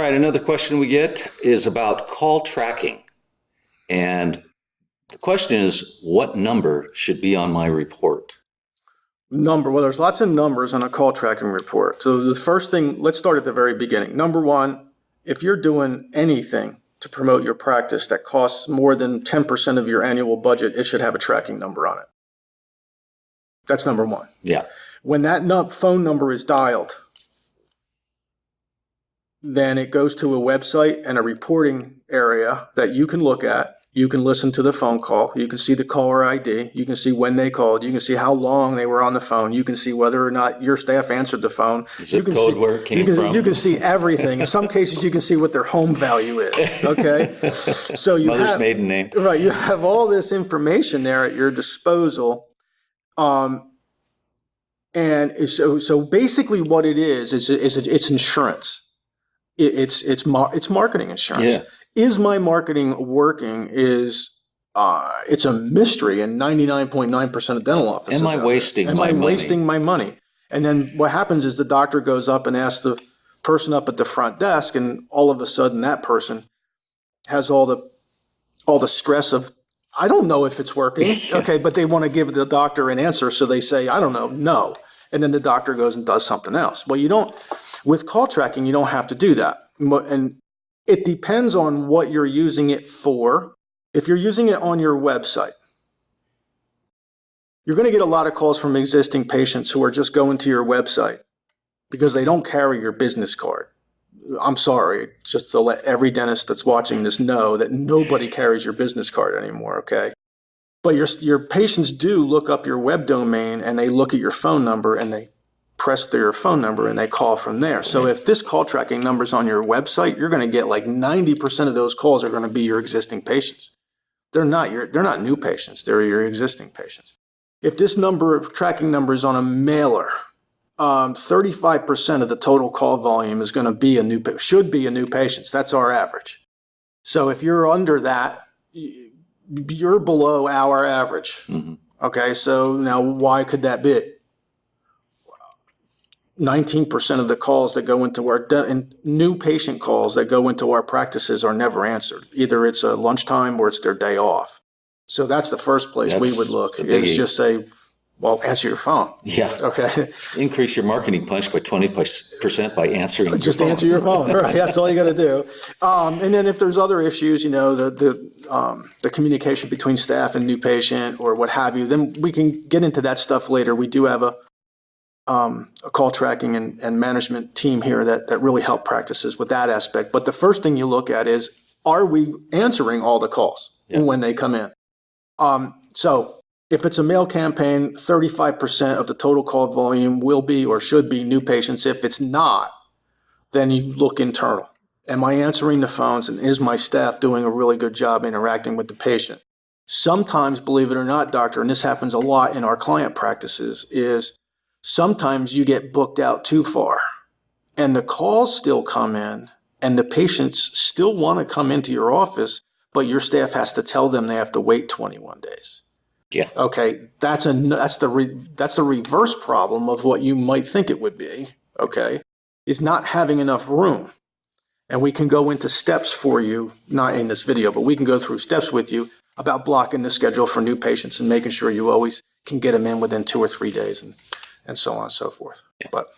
right, another question we get is about call tracking. And the question is, what number should be on my report? Well, there's lots of numbers on a call tracking report. So the first thing, let's start at the very beginning. Number one, if you're doing anything to promote your practice that costs more than 10% of your annual budget, it should have a tracking number on it. That's number one. Yeah. When that phone number is dialed, then it goes to a website and a reporting area that you can look at. You can listen to the phone call. You can see the caller ID. You can see when they called. You can see how long they were on the phone. You can see whether or not your staff answered the phone. Zip code, where it came from. You can see everything. In some cases, you can see what their home value is. Okay, so you Mother's maiden name. Right. You have all this information there at your disposal, and so basically, what it is it's insurance. It's marketing insurance. Yeah. Is my marketing working? It's a mystery in 99.9% of dental offices. Am I wasting my money? Wasting my money? And then what happens is the doctor goes up and asks the person up at the front desk, and all of a sudden that person has all the stress of, I don't know if it's working. Okay, but they want to give the doctor an answer, so they say, I don't know, no. And then the doctor goes and does something else. Well, you don't, with call tracking, you don't have to do that. And it depends on what you're using it for. If you're using it on your website, you're going to get a lot of calls from existing patients who are just going to your website because they don't carry your business card. I'm sorry, just to let every dentist that's watching this know that nobody carries your business card anymore, okay? But your patients do look up your web domain and they look at your phone number and they press their phone number and they call from there. So if this call tracking number's on your website, you're going to get like 90% of those calls are going to be your existing patients. They're not new patients. They're your existing patients. If this tracking number is on a mailer, 35% of the total call volume is going to be should be a new patient. That's our average. So if you're under that, you're below our average. Mm-hmm. Okay, so now why could that be? 19% of the calls that go into and new patient calls that go into our practices are never answered. Either it's a lunchtime or it's their day off. So that's the first place we would look, is just say, well, answer your phone. Yeah. Okay. Increase your marketing punch by 20% by answering your phone. Just answer your phone. Right. That's all you got to do. And then if there's other issues, the communication between staff and new patient or what have you, then we can get into that stuff later. We do have a call tracking and management team here that really help practices with that aspect. But the first thing you look at is, are we answering all the calls when they come in? So if it's a mail campaign, 35% of the total call volume will be or should be new patients. If it's not, then you look internal. Am I answering the phones, and is my staff doing a really good job interacting with the patient? Sometimes, believe it or not, doctor, and this happens a lot in our client practices, is sometimes you get booked out too far and the calls still come in and the patients still want to come into your office, but your staff has to tell them they have to wait 21 days. Yeah. Okay. That's the reverse problem of what you might think it would be. Okay. Is not having enough room. And we can go into steps for you, not in this video, but we can go through steps with you about blocking the schedule for new patients and making sure you always can get them in within 2 or 3 days and so on and so forth. Yeah. But